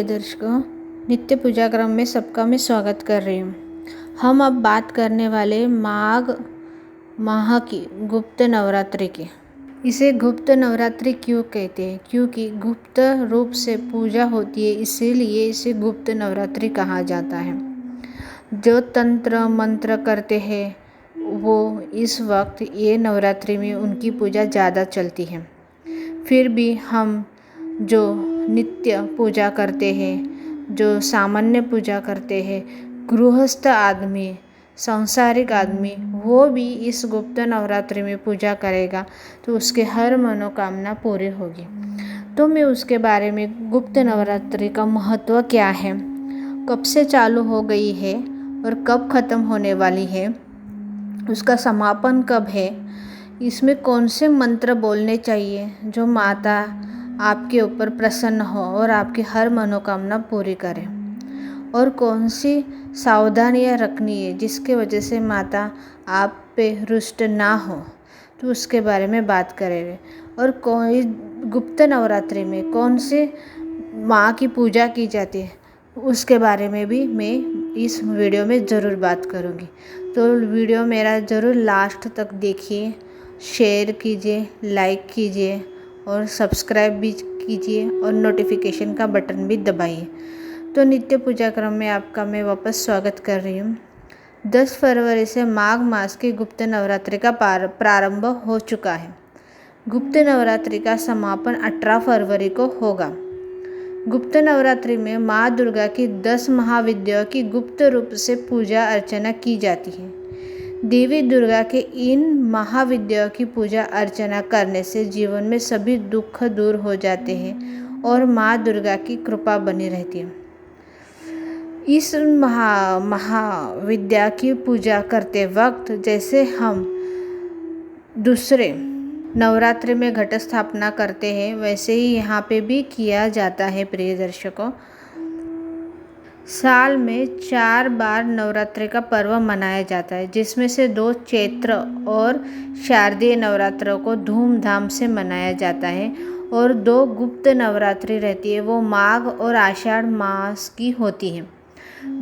दर्शकों, नित्य पूजा क्रम में सबका मैं स्वागत कर रही हूँ। हम अब बात करने वाले माघ माह की गुप्त नवरात्रि की। इसे गुप्त नवरात्रि क्यों कहते हैं? क्योंकि गुप्त रूप से पूजा होती है, इसीलिए इसे गुप्त नवरात्रि कहा जाता है। जो तंत्र मंत्र करते हैं वो इस वक्त ये नवरात्रि में उनकी पूजा ज़्यादा चलती है। फिर भी हम जो नित्य पूजा करते हैं, जो सामान्य पूजा करते हैं, गृहस्थ आदमी, सांसारिक आदमी, वो भी इस गुप्त नवरात्रि में पूजा करेगा तो उसके हर मनोकामना पूरी होगी। तो मैं उसके बारे में गुप्त नवरात्रि का महत्व क्या है, कब से चालू हो गई है और कब ख़त्म होने वाली है, उसका समापन कब है, इसमें कौन से मंत्र बोलने चाहिए जो माता आपके ऊपर प्रसन्न हो और आपकी हर मनोकामना पूरी करे, और कौन सी सावधानियाँ रखनी है जिसके वजह से माता आप पे रुष्ट ना हो, तो उसके बारे में बात करेंगे। और कोई गुप्त नवरात्रि में कौन से माँ की पूजा की जाती है उसके बारे में भी मैं इस वीडियो में ज़रूर बात करूँगी। तो वीडियो मेरा ज़रूर लास्ट तक देखिए, शेयर कीजिए, लाइक कीजिए और सब्सक्राइब भी कीजिए और नोटिफिकेशन का बटन भी दबाइए। तो नित्य पूजा क्रम में आपका मैं वापस स्वागत कर रही हूँ। 10 फरवरी से माघ मास की गुप्त नवरात्रि का प्रारंभ हो चुका है। गुप्त नवरात्रि का समापन 18 फरवरी को होगा। गुप्त नवरात्रि में माँ दुर्गा की 10 महाविद्याओं की गुप्त रूप से पूजा अर्चना की जाती है। देवी दुर्गा के इन महाविद्याओं की पूजा अर्चना करने से जीवन में सभी दुख दूर हो जाते हैं और माँ दुर्गा की कृपा बनी रहती है। इस महाविद्या की पूजा करते वक्त जैसे हम दूसरे नवरात्रि में घट स्थापना करते हैं, वैसे ही यहाँ पे भी किया जाता है। प्रिय दर्शकों, साल में 4 बार नवरात्रि का पर्व मनाया जाता है, जिसमें से 2 चैत्र और शारदीय नवरात्रों को धूमधाम से मनाया जाता है और 2 गुप्त नवरात्रि रहती है, वो माघ और आषाढ़ मास की होती है।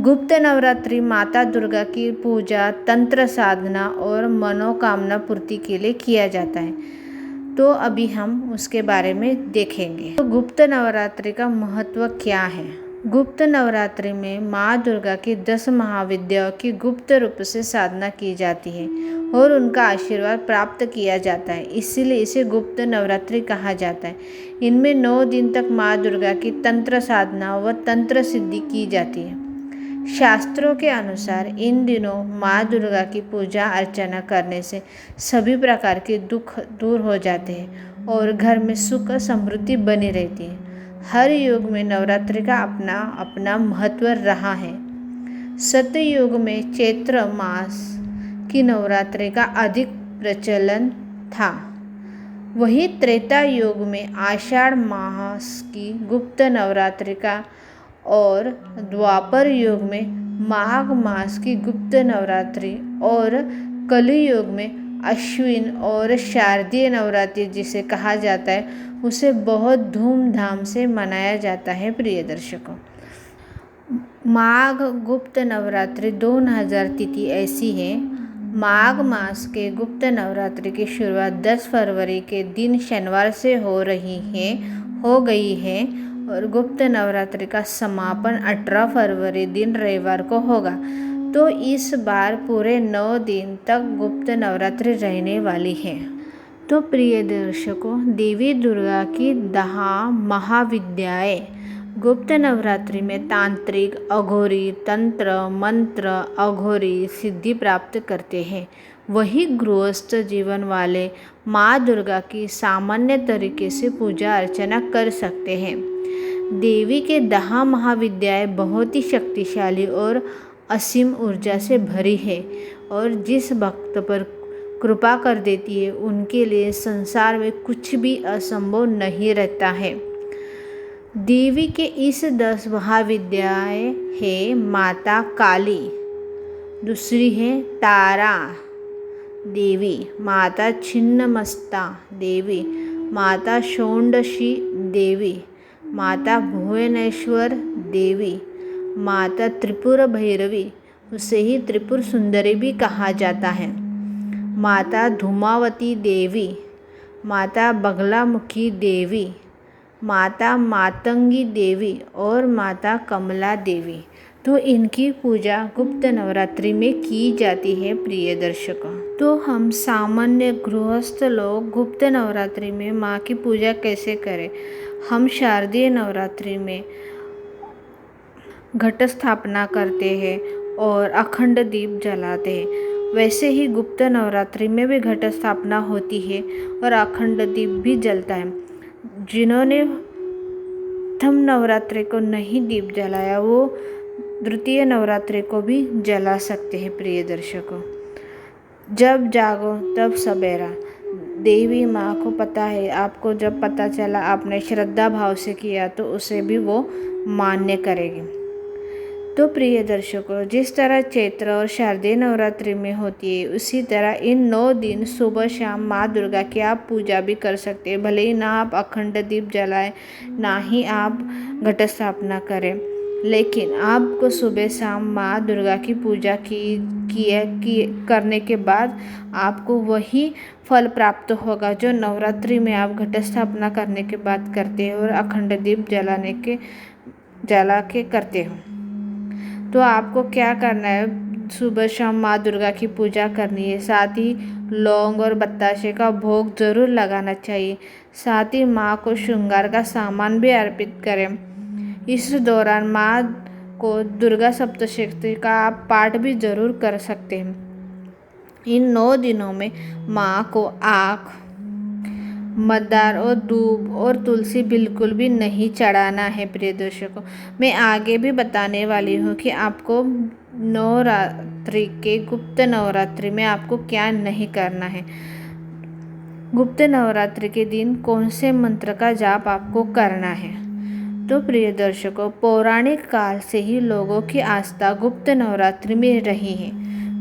गुप्त नवरात्रि माता दुर्गा की पूजा, तंत्र साधना और मनोकामना पूर्ति के लिए किया जाता है। तो अभी हम उसके बारे में देखेंगे। तो गुप्त नवरात्रि का महत्व क्या है? गुप्त नवरात्रि में माँ दुर्गा की 10 महाविद्याओं की गुप्त रूप से साधना की जाती है और उनका आशीर्वाद प्राप्त किया जाता है, इसीलिए इसे गुप्त नवरात्रि कहा जाता है। इनमें 9 दिन तक माँ दुर्गा की तंत्र साधना व तंत्र सिद्धि की जाती है। शास्त्रों के अनुसार इन दिनों माँ दुर्गा की पूजा अर्चना करने से सभी प्रकार के दुख दूर हो जाते हैं और घर में सुख समृद्धि बनी रहती है। हर युग में नवरात्रि का अपना अपना महत्व रहा है। सतयुग में चैत्र मास की नवरात्रि का अधिक प्रचलन था, वही त्रेता युग में आषाढ़ मास की गुप्त नवरात्रि का और द्वापर युग में माघ मास की गुप्त नवरात्रि और कलियुग में अश्विन और शारदीय नवरात्रि जिसे कहा जाता है उसे बहुत धूमधाम से मनाया जाता है। प्रिय दर्शकों, माघ गुप्त नवरात्रि 2000 तिथि ऐसी है। माघ मास के गुप्त नवरात्रि की शुरुआत 10 फरवरी के दिन शनिवार से हो गई है और गुप्त नवरात्रि का समापन 18 फरवरी दिन रविवार को होगा। तो इस बार पूरे 9 दिन तक गुप्त नवरात्रि रहने वाली है। तो प्रिय दर्शकों, देवी दुर्गा की 10 महाविद्याएं गुप्त नवरात्रि में तांत्रिक, अघोरी, तंत्र मंत्र, अघोरी सिद्धि प्राप्त करते हैं। वही गृहस्थ जीवन वाले माँ दुर्गा की सामान्य तरीके से पूजा अर्चना कर सकते हैं। देवी के 10 महाविद्याएं बहुत ही शक्तिशाली और असीम ऊर्जा से भरी है और जिस भक्त पर कृपा कर देती है उनके लिए संसार में कुछ भी असंभव नहीं रहता है। देवी के इस 10 महाविद्याएं है माता काली, दूसरी है तारा देवी, माता छिन्नमस्ता देवी, माता शोंडशी देवी, माता भुवनेश्वर देवी, माता त्रिपुर भैरवी, उसे ही त्रिपुर सुंदरी भी कहा जाता है, माता धूमावती देवी, माता बगलामुखी देवी, माता मातंगी देवी और माता कमला देवी। तो इनकी पूजा गुप्त नवरात्रि में की जाती है प्रिय दर्शकों। तो हम सामान्य गृहस्थ लोग गुप्त नवरात्रि में माँ की पूजा कैसे करें? हम शारदीय नवरात्रि में घट स्थापना करते हैं और अखंड दीप जलाते हैं। वैसे ही गुप्त नवरात्रि में भी घट स्थापना होती है और अखंड दीप भी जलता है। जिन्होंने प्रथम नवरात्रि को नहीं दीप जलाया वो द्वितीय नवरात्रि को भी जला सकते हैं प्रिय दर्शकों। जब जागो तब सवेरा। देवी माँ को पता है, आपको जब पता चला आपने श्रद्धा भाव से किया तो उसे भी वो मान्य करेगी। तो प्रिय दर्शकों, जिस तरह चैत्र और शारदीय नवरात्रि में होती है उसी तरह इन 9 दिन सुबह शाम माँ दुर्गा की आप पूजा भी कर सकते हैं। भले ही ना आप अखंड दीप जलाएं, ना ही आप घट स्थापना करें, लेकिन आपको सुबह शाम माँ दुर्गा की पूजा करने के बाद आपको वही फल प्राप्त होगा जो नवरात्रि में आप घट स्थापना करने के बाद करते हो और अखंड दीप जला के करते हो। तो आपको क्या करना है, सुबह शाम माँ दुर्गा की पूजा करनी है। साथ ही लौंग और बताशे का भोग जरूर लगाना चाहिए। साथ ही माँ को श्रृंगार का सामान भी अर्पित करें। इस दौरान माँ को दुर्गा सप्तशती का आप पाठ भी जरूर कर सकते हैं। इन 9 दिनों में माँ को आँख, मदार और दूब और तुलसी बिल्कुल भी नहीं चढ़ाना है प्रिय दर्शकों। मैं आगे भी बताने वाली हूँ कि आपको नवरात्रि के गुप्त नवरात्रि में आपको क्या नहीं करना है। गुप्त नवरात्रि के दिन कौन से मंत्र का जाप आपको करना है। तो प्रिय दर्शकों, पौराणिक काल से ही लोगों की आस्था गुप्त नवरात्रि में रही है।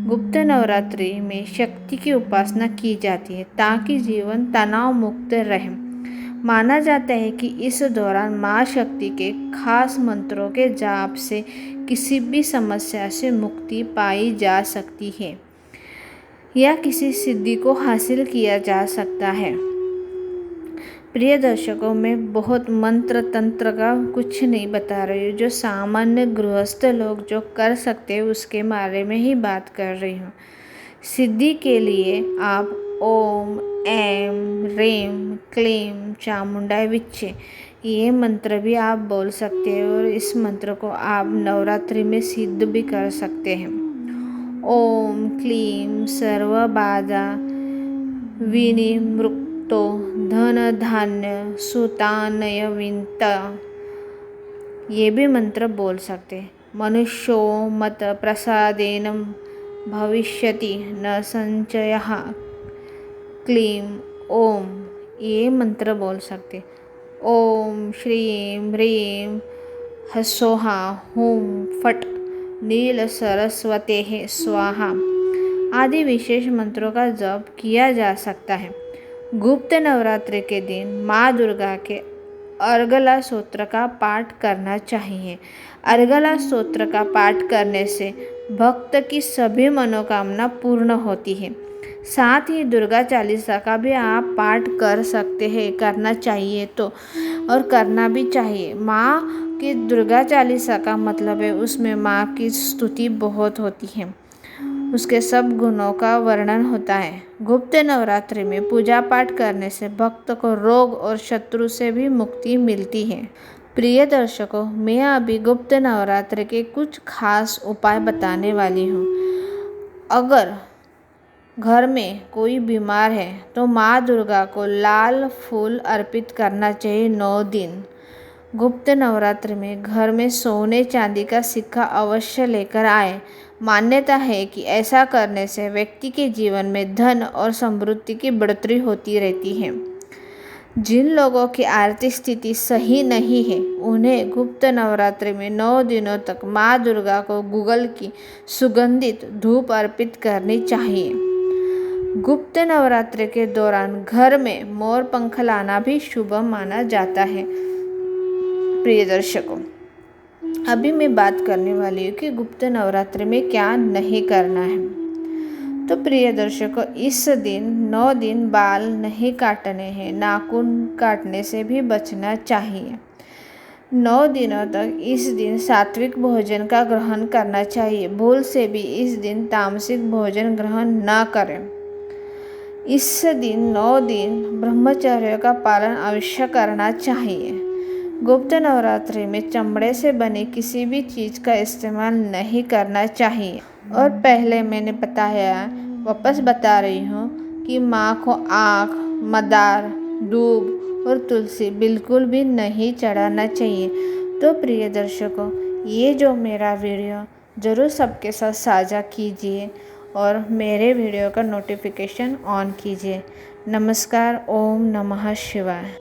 गुप्त नवरात्रि में शक्ति की उपासना की जाती है ताकि जीवन तनाव मुक्त रहे। माना जाता है कि इस दौरान माँ शक्ति के खास मंत्रों के जाप से किसी भी समस्या से मुक्ति पाई जा सकती है या किसी सिद्धि को हासिल किया जा सकता है। प्रिय दर्शकों, मैं बहुत मंत्र तंत्र का कुछ नहीं बता रही हूँ, जो सामान्य गृहस्थ लोग जो कर सकते हैं उसके बारे में ही बात कर रही हूँ। सिद्धि के लिए आप ओम ऐं ह्रीं क्लीं चामुंडाय विच्चे ये मंत्र भी आप बोल सकते हैं और इस मंत्र को आप नवरात्रि में सिद्ध भी कर सकते हैं। ओम क्लीं सर्वबाधा विनिमृक्तो धन धान्य सुतानय विंता ये भी मंत्र बोल सकते हैं। मनुष्यो मत प्रसादेन भविष्यति न संचयः क्लीं ओम ये मंत्र बोल सकते। ओम श्रीं ह्रीं ह्सौः हुं फट् नील सरस्वते स्वाहा आदि विशेष मंत्रों का जप किया जा सकता है। गुप्त नवरात्रि के दिन माँ दुर्गा के अर्गला स्तोत्र का पाठ करना चाहिए। अर्गला स्तोत्र का पाठ करने से भक्त की सभी मनोकामना पूर्ण होती है। साथ ही दुर्गा चालीसा का भी आप पाठ कर सकते हैं, करना चाहिए तो, और करना भी चाहिए। माँ की दुर्गा चालीसा का मतलब है उसमें माँ की स्तुति बहुत होती है, उसके सब गुणों का वर्णन होता है। गुप्त नवरात्रि में पूजा पाठ करने से भक्त को रोग और शत्रु से भी मुक्ति मिलती है। प्रिय दर्शकों, मैं अभी गुप्त नवरात्रि के कुछ खास उपाय बताने वाली हूँ। अगर घर में कोई बीमार है तो माँ दुर्गा को लाल फूल अर्पित करना चाहिए 9 दिन। गुप्त नवरात्रि में घर में सोने चांदी का सिक्का अवश्य लेकर आए। मान्यता है कि ऐसा करने से व्यक्ति के जीवन में धन और समृद्धि की बढ़ोतरी होती रहती है। जिन लोगों की आर्थिक स्थिति सही नहीं है उन्हें गुप्त नवरात्रि में 9 दिनों तक माँ दुर्गा को गुगल की सुगंधित धूप अर्पित करनी चाहिए। गुप्त नवरात्रि के दौरान घर में मोर पंख लाना भी शुभ माना जाता है। प्रिय दर्शकों, अभी मैं बात करने वाली हूँ कि गुप्त नवरात्रि में क्या नहीं करना है। तो प्रिय दर्शकों, इस दिन 9 दिन बाल नहीं काटने हैं, नाखून काटने से भी बचना चाहिए। 9 दिनों तक इस दिन सात्विक भोजन का ग्रहण करना चाहिए। भूल से भी इस दिन तामसिक भोजन ग्रहण न करें। इस दिन 9 दिन ब्रह्मचर्य का पालन अवश्य करना चाहिए। गुप्त नवरात्रि में चमड़े से बने किसी भी चीज़ का इस्तेमाल नहीं करना चाहिए। और पहले मैंने बताया, वापस बता रही हूँ कि माँ को आँख, मदार, दूब और तुलसी बिल्कुल भी नहीं चढ़ाना चाहिए। तो प्रिय दर्शकों, ये जो मेरा वीडियो ज़रूर सबके साथ साझा कीजिए और मेरे वीडियो का नोटिफिकेशन ऑन कीजिए। नमस्कार। ओम नमः शिवाय।